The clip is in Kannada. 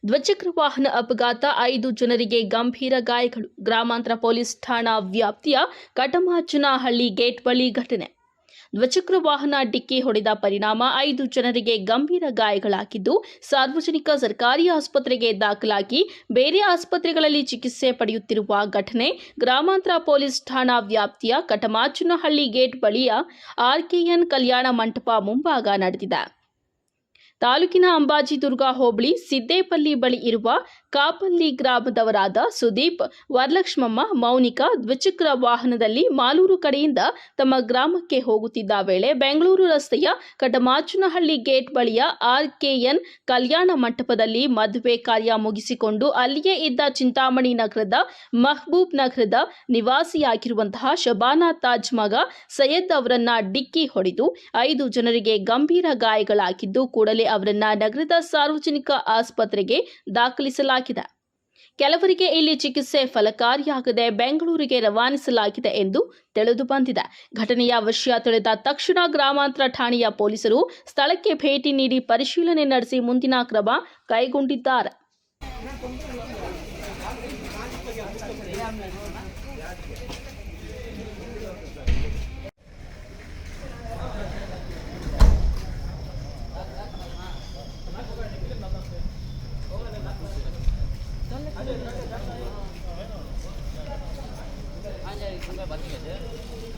ದ್ವಿಚಕ್ರ ವಾಹನ ಅಪಘಾತ 5 ಜನರಿಗೆ ಗಂಭೀರ ಗಾಯಗಳು. ಗ್ರಾಮಾಂತರ ಪೊಲೀಸ್ ಠಾಣಾ ವ್ಯಾಪ್ತಿಯ ಕಟಮಾಚನಹಳ್ಳಿ ಗೇಟ್ ಬಳಿ ಘಟನೆ. ದ್ವಿಚಕ್ರ ವಾಹನ ಡಿಕ್ಕಿ ಹೊಡೆದ ಪರಿಣಾಮ 5 ಜನರಿಗೆ ಗಂಭೀರ ಗಾಯಗಳಾಗಿದ್ದು, ಸಾರ್ವಜನಿಕ ಸರ್ಕಾರಿ ಆಸ್ಪತ್ರೆಗೆ ದಾಖಲಾಗಿ ಬೇರೆ ಆಸ್ಪತ್ರೆಗಳಲ್ಲಿ ಚಿಕಿತ್ಸೆ ಪಡೆಯುತ್ತಿರುವ ಘಟನೆ ಗ್ರಾಮಾಂತರ ಪೊಲೀಸ್ ಠಾಣಾ ವ್ಯಾಪ್ತಿಯ ಕಟಮಾಚನಹಳ್ಳಿ ಗೇಟ್ ಬಳಿಯ ಆರ್ಕೆಎನ್ ಕಲ್ಯಾಣ ಮಂಟಪ ಮುಂಭಾಗ ನಡೆದಿದೆ. ತಾಲೂಕಿನ ಅಂಬಾಜಿದುರ್ಗ ಹೋಬಳಿ ಸಿದ್ದೇಪಲ್ಲಿ ಬಳಿ ಇರುವ ಕಾಪಲ್ಲಿ ಗ್ರಾಮದವರಾದ ಸುದೀಪ್, ವರಲಕ್ಷ್ಮಮ್ಮ, ಮೌನಿಕಾ ದ್ವಿಚಕ್ರ ವಾಹನದಲ್ಲಿ ಮಾಲೂರು ಕಡೆಯಿಂದ ತಮ್ಮ ಗ್ರಾಮಕ್ಕೆ ಹೋಗುತ್ತಿದ್ದ ವೇಳೆ ಬೆಂಗಳೂರು ರಸ್ತೆಯ ಕಟಮಾಚನಹಳ್ಳಿ ಗೇಟ್ ಬಳಿಯ ಆರ್ಕೆಎನ್ ಕಲ್ಯಾಣ ಮಂಟಪದಲ್ಲಿ ಮದುವೆ ಕಾರ್ಯ ಮುಗಿಸಿಕೊಂಡು ಅಲ್ಲಿಯೇ ಇದ್ದ ಚಿಂತಾಮಣಿ ನಗರದ ಮಹಬೂಬ್ ನಗರದ ನಿವಾಸಿಯಾಗಿರುವಂತಹ ಶಬಾನಾ ತಾಜ್ ಮಗ ಸೈಯದ್ ಅವರನ್ನ ಡಿಕ್ಕಿ ಹೊಡೆದು 5 ಜನರಿಗೆ ಗಂಭೀರ ಗಾಯಗಳಾಗಿದ್ದು, ಕೂಡಲೇ ಅವರನ್ನ ನಗರದ ಸಾರ್ವಜನಿಕ ಆಸ್ಪತ್ರೆಗೆ ದಾಖಲಿಸಲಾಗಿದೆ. ಕೆಲವರಿಗೆ ಇಲ್ಲಿ ಚಿಕಿತ್ಸೆ ಫಲಕಾರಿಯಾಗದೆ ಬೆಂಗಳೂರಿಗೆ ರವಾನಿಸಲಾಗಿದೆ ಎಂದು ತಿಳಿದು ಬಂದಿದೆ. ಘಟನೆಯ ವಿಷಯ ತಿಳಿದ ತಕ್ಷಣ ಗ್ರಾಮಾಂತರ ಠಾಣೆಯ ಪೊಲೀಸರು ಸ್ಥಳಕ್ಕೆ ಭೇಟಿ ನೀಡಿ ಪರಿಶೀಲನೆ ನಡೆಸಿ ಮುಂದಿನ ಕ್ರಮ ಕೈಗೊಂಡಿದ್ದಾರೆ. sampai balik aja.